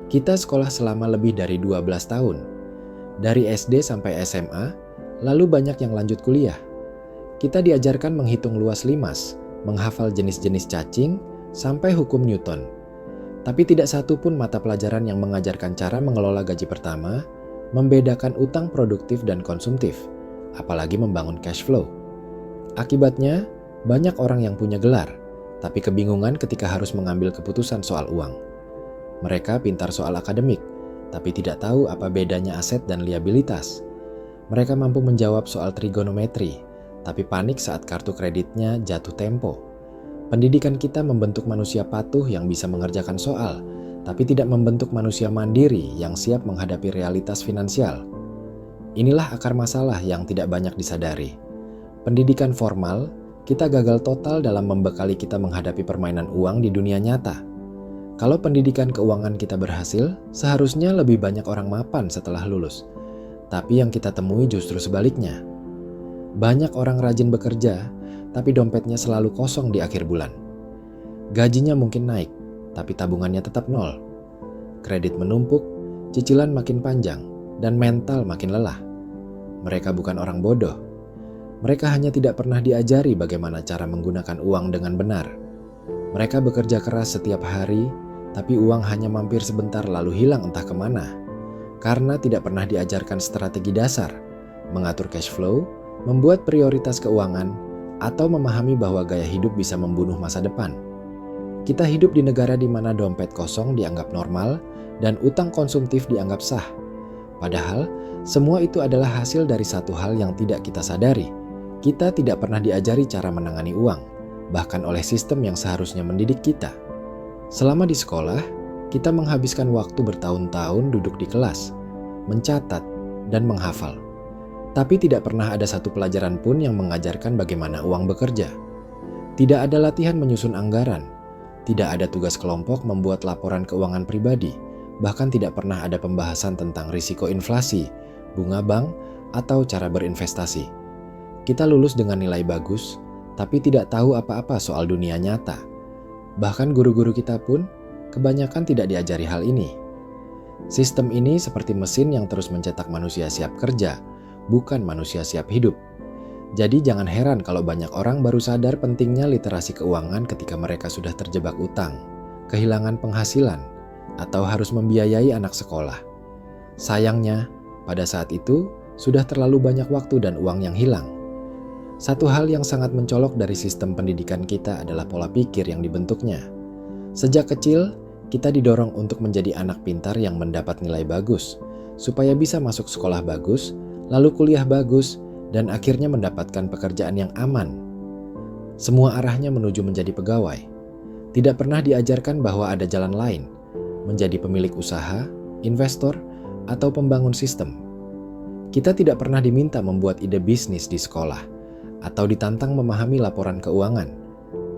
Kita sekolah selama lebih dari 12 tahun, dari SD sampai SMA, lalu banyak yang lanjut kuliah. Kita diajarkan menghitung luas limas, menghafal jenis-jenis cacing, sampai hukum Newton. Tapi tidak satu pun mata pelajaran yang mengajarkan cara mengelola gaji pertama, membedakan utang produktif dan konsumtif, apalagi membangun cash flow. Akibatnya, banyak orang yang punya gelar, tapi kebingungan ketika harus mengambil keputusan soal uang. Mereka pintar soal akademik, tapi tidak tahu apa bedanya aset dan liabilitas. Mereka mampu menjawab soal trigonometri, tapi panik saat kartu kreditnya jatuh tempo. Pendidikan kita membentuk manusia patuh yang bisa mengerjakan soal, tapi tidak membentuk manusia mandiri yang siap menghadapi realitas finansial. Inilah akar masalah yang tidak banyak disadari. Pendidikan formal, kita gagal total dalam membekali kita menghadapi permainan uang di dunia nyata. Kalau pendidikan keuangan kita berhasil, seharusnya lebih banyak orang mapan setelah lulus. Tapi yang kita temui justru sebaliknya. Banyak orang rajin bekerja, tapi dompetnya selalu kosong di akhir bulan. Gajinya mungkin naik, tapi tabungannya tetap nol. Kredit menumpuk, cicilan makin panjang, dan mental makin lelah. Mereka bukan orang bodoh. Mereka hanya tidak pernah diajari bagaimana cara menggunakan uang dengan benar. Mereka bekerja keras setiap hari, tapi uang hanya mampir sebentar lalu hilang entah kemana. Karena tidak pernah diajarkan strategi dasar, mengatur cash flow, membuat prioritas keuangan, atau memahami bahwa gaya hidup bisa membunuh masa depan. Kita hidup di negara di mana dompet kosong dianggap normal dan utang konsumtif dianggap sah. Padahal, semua itu adalah hasil dari satu hal yang tidak kita sadari. Kita tidak pernah diajari cara menangani uang, bahkan oleh sistem yang seharusnya mendidik kita. Selama di sekolah, kita menghabiskan waktu bertahun-tahun duduk di kelas, mencatat, dan menghafal. Tapi tidak pernah ada satu pelajaran pun yang mengajarkan bagaimana uang bekerja. Tidak ada latihan menyusun anggaran, tidak ada tugas kelompok membuat laporan keuangan pribadi, bahkan tidak pernah ada pembahasan tentang risiko inflasi, bunga bank, atau cara berinvestasi. Kita lulus dengan nilai bagus, tapi tidak tahu apa-apa soal dunia nyata. Bahkan guru-guru kita pun kebanyakan tidak diajari hal ini. Sistem ini seperti mesin yang terus mencetak manusia siap kerja, bukan manusia siap hidup. Jadi jangan heran kalau banyak orang baru sadar pentingnya literasi keuangan ketika mereka sudah terjebak utang, kehilangan penghasilan, atau harus membiayai anak sekolah. Sayangnya, pada saat itu sudah terlalu banyak waktu dan uang yang hilang. Satu hal yang sangat mencolok dari sistem pendidikan kita adalah pola pikir yang dibentuknya. Sejak kecil, kita didorong untuk menjadi anak pintar yang mendapat nilai bagus, supaya bisa masuk sekolah bagus, lalu kuliah bagus, dan akhirnya mendapatkan pekerjaan yang aman. Semua arahnya menuju menjadi pegawai. Tidak pernah diajarkan bahwa ada jalan lain, menjadi pemilik usaha, investor, atau pembangun sistem. Kita tidak pernah diminta membuat ide bisnis di sekolah, atau ditantang memahami laporan keuangan.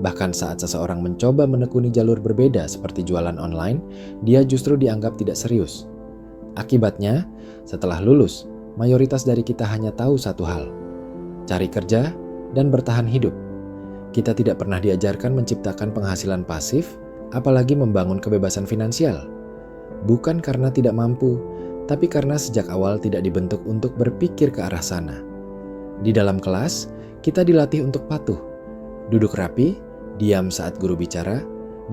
Bahkan saat seseorang mencoba menekuni jalur berbeda seperti jualan online, dia justru dianggap tidak serius. Akibatnya, setelah lulus, mayoritas dari kita hanya tahu satu hal: cari kerja dan bertahan hidup. Kita tidak pernah diajarkan menciptakan penghasilan pasif, apalagi membangun kebebasan finansial. Bukan karena tidak mampu, tapi karena sejak awal tidak dibentuk untuk berpikir ke arah sana. Di dalam kelas, kita dilatih untuk patuh, duduk rapi, diam saat guru bicara,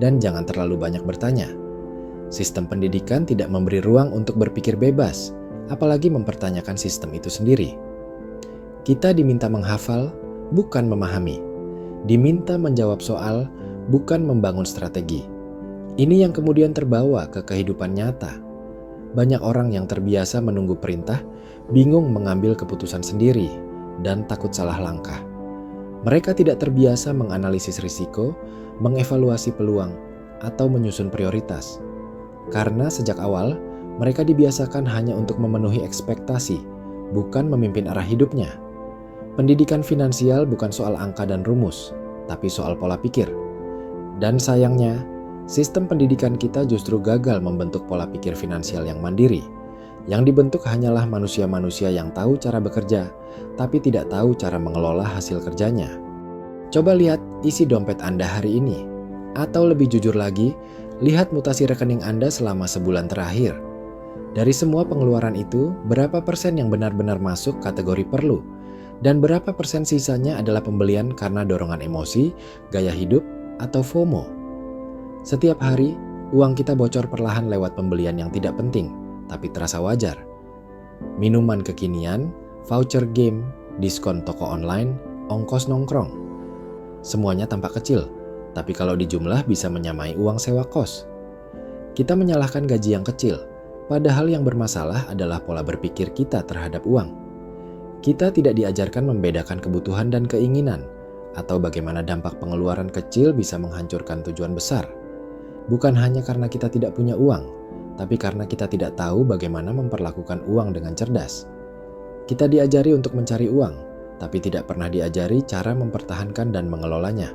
dan jangan terlalu banyak bertanya. Sistem pendidikan tidak memberi ruang untuk berpikir bebas, apalagi mempertanyakan sistem itu sendiri. Kita diminta menghafal, bukan memahami. Diminta menjawab soal, bukan membangun strategi. Ini yang kemudian terbawa ke kehidupan nyata. Banyak orang yang terbiasa menunggu perintah, bingung mengambil keputusan sendiri, dan takut salah langkah. Mereka tidak terbiasa menganalisis risiko, mengevaluasi peluang, atau menyusun prioritas. Karena sejak awal, mereka dibiasakan hanya untuk memenuhi ekspektasi, bukan memimpin arah hidupnya. Pendidikan finansial bukan soal angka dan rumus, tapi soal pola pikir. Dan sayangnya, sistem pendidikan kita justru gagal membentuk pola pikir finansial yang mandiri. Yang dibentuk hanyalah manusia-manusia yang tahu cara bekerja, tapi tidak tahu cara mengelola hasil kerjanya. Coba lihat isi dompet Anda hari ini. Atau lebih jujur lagi, Lihat mutasi rekening Anda selama sebulan terakhir. Dari semua pengeluaran itu, berapa persen yang benar-benar masuk kategori perlu? Dan berapa persen sisanya adalah pembelian karena dorongan emosi, gaya hidup, atau FOMO? Setiap hari, uang kita bocor perlahan lewat pembelian yang tidak penting, tapi terasa wajar. Minuman kekinian, voucher game, diskon toko online, ongkos nongkrong. Semuanya tampak kecil, tapi kalau dijumlah bisa menyamai uang sewa kos. Kita menyalahkan gaji yang kecil, padahal yang bermasalah adalah pola berpikir kita terhadap uang. Kita tidak diajarkan membedakan kebutuhan dan keinginan, atau bagaimana dampak pengeluaran kecil bisa menghancurkan tujuan besar. Bukan hanya karena kita tidak punya uang, tapi karena kita tidak tahu bagaimana memperlakukan uang dengan cerdas. Kita diajari untuk mencari uang, tapi tidak pernah diajari cara mempertahankan dan mengelolanya.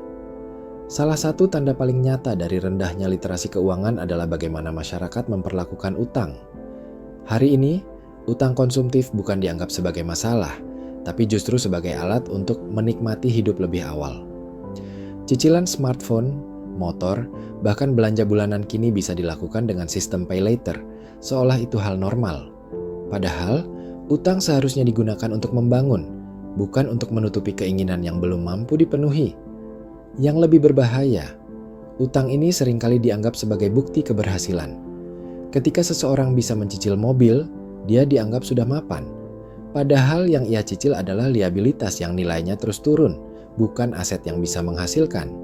Salah satu tanda paling nyata dari rendahnya literasi keuangan adalah bagaimana masyarakat memperlakukan utang. Hari ini, utang konsumtif bukan dianggap sebagai masalah, tapi justru sebagai alat untuk menikmati hidup lebih awal. Cicilan smartphone, motor, bahkan belanja bulanan kini bisa dilakukan dengan sistem pay later, seolah itu hal normal. Padahal, utang seharusnya digunakan untuk membangun, bukan untuk menutupi keinginan yang belum mampu dipenuhi. Yang lebih berbahaya, utang ini seringkali dianggap sebagai bukti keberhasilan. Ketika seseorang bisa mencicil mobil, dia dianggap sudah mapan. Padahal yang ia cicil adalah liabilitas yang nilainya terus turun, bukan aset yang bisa menghasilkan.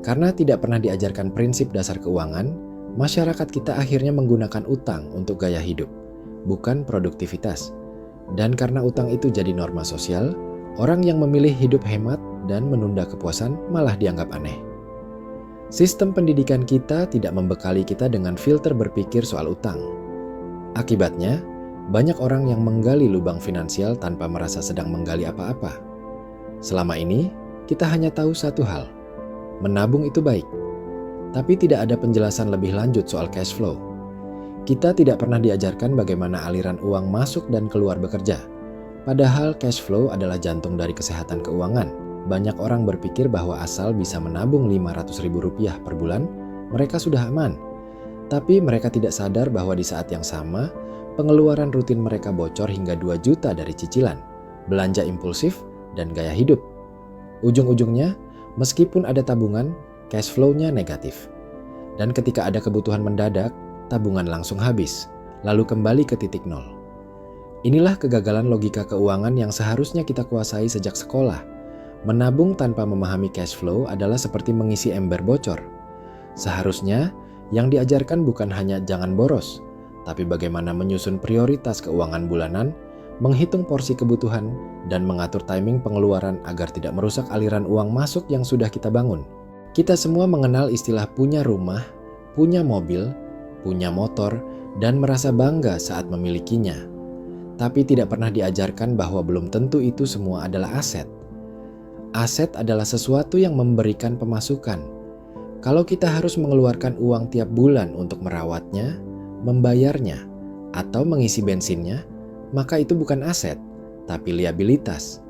Karena tidak pernah diajarkan prinsip dasar keuangan, masyarakat kita akhirnya menggunakan utang untuk gaya hidup, bukan produktivitas. Dan karena utang itu jadi norma sosial, orang yang memilih hidup hemat dan menunda kepuasan malah dianggap aneh. Sistem pendidikan kita tidak membekali kita dengan filter berpikir soal utang. Akibatnya, banyak orang yang menggali lubang finansial tanpa merasa sedang menggali apa-apa. Selama ini, kita hanya tahu satu hal, menabung itu baik. Tapi tidak ada penjelasan lebih lanjut soal cash flow. Kita tidak pernah diajarkan bagaimana aliran uang masuk dan keluar bekerja. Padahal cash flow adalah jantung dari kesehatan keuangan. Banyak orang berpikir bahwa asal bisa menabung Rp500.000 per bulan, mereka sudah aman. Tapi mereka tidak sadar bahwa di saat yang sama, pengeluaran rutin mereka bocor hingga 2 juta dari cicilan, belanja impulsif, dan gaya hidup. Ujung-ujungnya, meskipun ada tabungan, cash flow-nya negatif. Dan ketika ada kebutuhan mendadak, tabungan langsung habis, lalu kembali ke titik nol. Inilah kegagalan logika keuangan yang seharusnya kita kuasai sejak sekolah. Menabung tanpa memahami cash flow adalah seperti mengisi ember bocor. Seharusnya, yang diajarkan bukan hanya jangan boros, tapi bagaimana menyusun prioritas keuangan bulanan, menghitung porsi kebutuhan, dan mengatur timing pengeluaran agar tidak merusak aliran uang masuk yang sudah kita bangun. Kita semua mengenal istilah punya rumah, punya mobil, punya motor, dan merasa bangga saat memilikinya. Tapi tidak pernah diajarkan bahwa belum tentu itu semua adalah aset. Aset adalah sesuatu yang memberikan pemasukan. Kalau kita harus mengeluarkan uang tiap bulan untuk merawatnya, membayarnya, atau mengisi bensinnya, maka itu bukan aset, tapi liabilitas.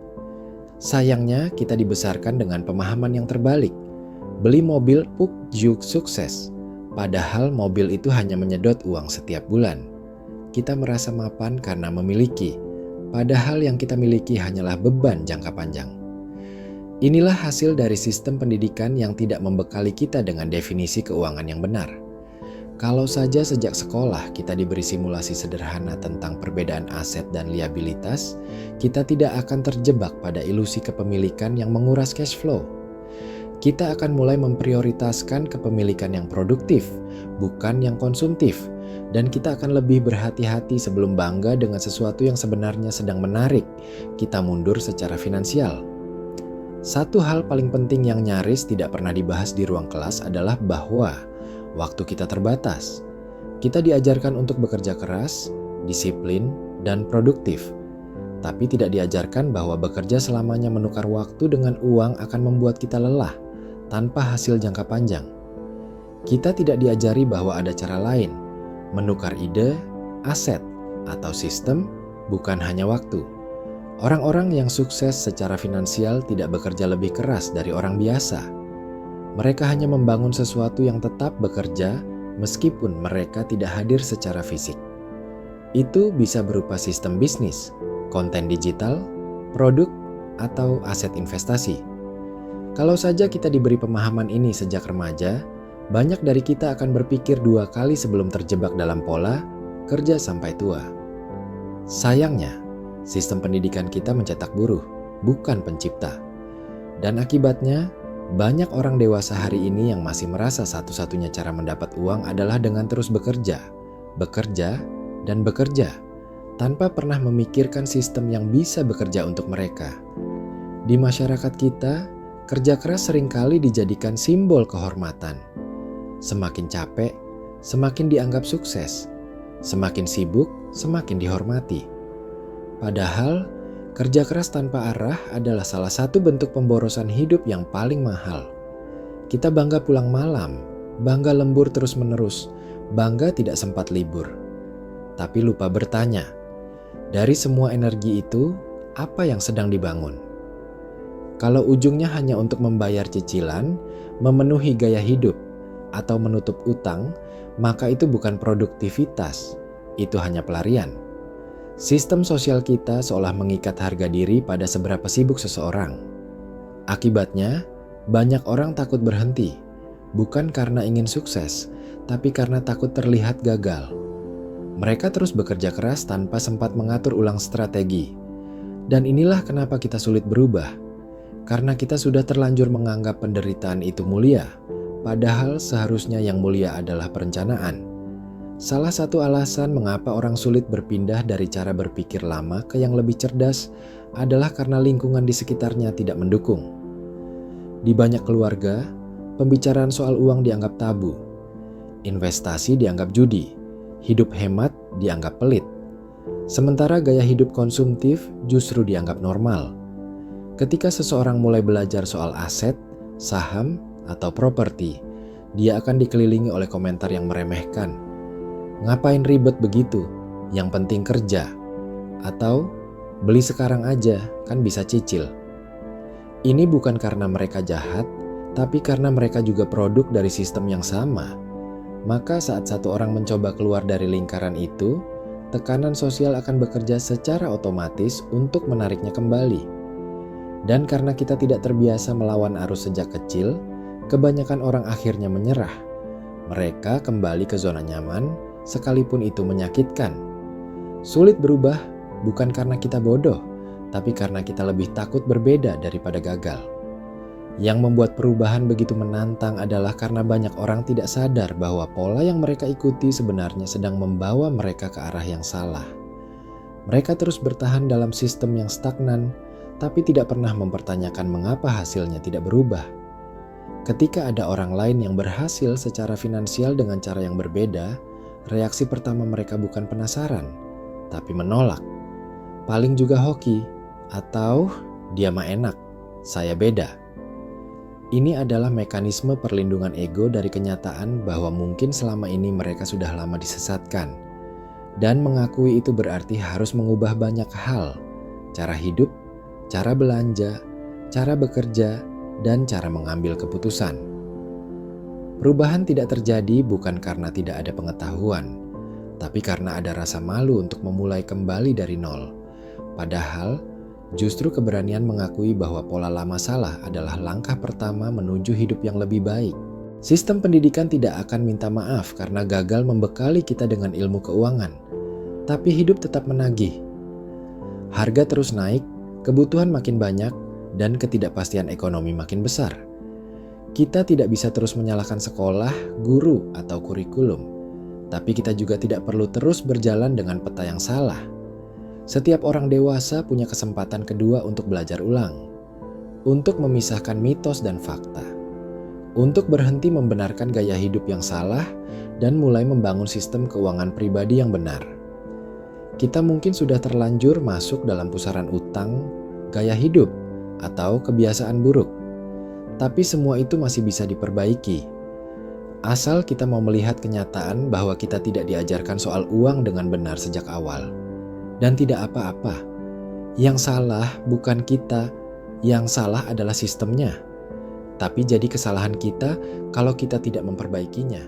Sayangnya, kita dibesarkan dengan pemahaman yang terbalik. Beli mobil juk sukses, padahal mobil itu hanya menyedot uang setiap bulan. Kita merasa mapan karena memiliki, padahal yang kita miliki hanyalah beban jangka panjang. Inilah hasil dari sistem pendidikan yang tidak membekali kita dengan definisi keuangan yang benar. Kalau saja sejak sekolah kita diberi simulasi sederhana tentang perbedaan aset dan liabilitas, kita tidak akan terjebak pada ilusi kepemilikan yang menguras cash flow. Kita akan mulai memprioritaskan kepemilikan yang produktif, bukan yang konsumtif, dan kita akan lebih berhati-hati sebelum bangga dengan sesuatu yang sebenarnya sedang menarik kita mundur secara finansial. Satu hal paling penting yang nyaris tidak pernah dibahas di ruang kelas adalah bahwa waktu kita terbatas. Kita diajarkan untuk bekerja keras, disiplin, dan produktif. Tapi tidak diajarkan bahwa bekerja selamanya menukar waktu dengan uang akan membuat kita lelah tanpa hasil jangka panjang. Kita tidak diajari bahwa ada cara lain, menukar ide, aset, atau sistem, bukan hanya waktu. Orang-orang yang sukses secara finansial tidak bekerja lebih keras dari orang biasa. Mereka hanya membangun sesuatu yang tetap bekerja meskipun mereka tidak hadir secara fisik. Itu bisa berupa sistem bisnis, konten digital, produk, atau aset investasi. Kalau saja kita diberi pemahaman ini sejak remaja, banyak dari kita akan berpikir 2 kali sebelum terjebak dalam pola kerja sampai tua. Sayangnya, sistem pendidikan kita mencetak buruh, bukan pencipta. Dan akibatnya, banyak orang dewasa hari ini yang masih merasa satu-satunya cara mendapat uang adalah dengan terus bekerja, dan bekerja, tanpa pernah memikirkan sistem yang bisa bekerja untuk mereka. Di masyarakat kita, kerja keras seringkali dijadikan simbol kehormatan. Semakin capek, semakin dianggap sukses. Semakin sibuk, semakin dihormati. Padahal, kerja keras tanpa arah adalah salah satu bentuk pemborosan hidup yang paling mahal. Kita bangga pulang malam, bangga lembur terus-menerus, bangga tidak sempat libur. Tapi lupa bertanya, dari semua energi itu, apa yang sedang dibangun? Kalau ujungnya hanya untuk membayar cicilan, memenuhi gaya hidup, atau menutup utang, maka itu bukan produktivitas, itu hanya pelarian. Sistem sosial kita seolah mengikat harga diri pada seberapa sibuk seseorang. Akibatnya, banyak orang takut berhenti, bukan karena ingin sukses, tapi karena takut terlihat gagal. Mereka terus bekerja keras tanpa sempat mengatur ulang strategi. Dan inilah kenapa kita sulit berubah. Karena kita sudah terlanjur menganggap penderitaan itu mulia, padahal seharusnya yang mulia adalah perencanaan. Salah satu alasan mengapa orang sulit berpindah dari cara berpikir lama ke yang lebih cerdas adalah karena lingkungan di sekitarnya tidak mendukung. Di banyak keluarga, pembicaraan soal uang dianggap tabu, investasi dianggap judi, hidup hemat dianggap pelit, sementara gaya hidup konsumtif justru dianggap normal. Ketika seseorang mulai belajar soal aset, saham, atau properti, dia akan dikelilingi oleh komentar yang meremehkan. Ngapain ribet begitu? Yang penting kerja. Atau, beli sekarang aja, kan bisa cicil. Ini bukan karena mereka jahat, tapi karena mereka juga produk dari sistem yang sama. Maka saat satu orang mencoba keluar dari lingkaran itu, tekanan sosial akan bekerja secara otomatis untuk menariknya kembali. Dan karena kita tidak terbiasa melawan arus sejak kecil, kebanyakan orang akhirnya menyerah. Mereka kembali ke zona nyaman, sekalipun itu menyakitkan. Sulit berubah bukan karena kita bodoh, tapi karena kita lebih takut berbeda daripada gagal. Yang membuat perubahan begitu menantang adalah karena banyak orang tidak sadar bahwa pola yang mereka ikuti sebenarnya sedang membawa mereka ke arah yang salah. Mereka terus bertahan dalam sistem yang stagnan, tapi tidak pernah mempertanyakan mengapa hasilnya tidak berubah. Ketika ada orang lain yang berhasil secara finansial dengan cara yang berbeda, reaksi pertama mereka bukan penasaran, tapi menolak. Paling juga hoki, atau dia mah enak, saya beda. Ini adalah mekanisme perlindungan ego dari kenyataan bahwa mungkin selama ini mereka sudah lama disesatkan. Dan mengakui itu berarti harus mengubah banyak hal, cara hidup, cara belanja, cara bekerja, dan cara mengambil keputusan. Perubahan tidak terjadi bukan karena tidak ada pengetahuan, tapi karena ada rasa malu untuk memulai kembali dari nol. Padahal, justru keberanian mengakui bahwa pola lama salah adalah langkah pertama menuju hidup yang lebih baik. Sistem pendidikan tidak akan minta maaf karena gagal membekali kita dengan ilmu keuangan, tapi hidup tetap menagih. Harga terus naik, kebutuhan makin banyak, dan ketidakpastian ekonomi makin besar. Kita tidak bisa terus menyalahkan sekolah, guru, atau kurikulum. Tapi kita juga tidak perlu terus berjalan dengan peta yang salah. Setiap orang dewasa punya kesempatan kedua untuk belajar ulang. Untuk memisahkan mitos dan fakta. Untuk berhenti membenarkan gaya hidup yang salah dan mulai membangun sistem keuangan pribadi yang benar. Kita mungkin sudah terlanjur masuk dalam pusaran utang, gaya hidup, atau kebiasaan buruk. Tapi semua itu masih bisa diperbaiki. Asal kita mau melihat kenyataan bahwa kita tidak diajarkan soal uang dengan benar sejak awal. Dan tidak apa-apa. Yang salah bukan kita, yang salah adalah sistemnya. Tapi jadi kesalahan kita kalau kita tidak memperbaikinya.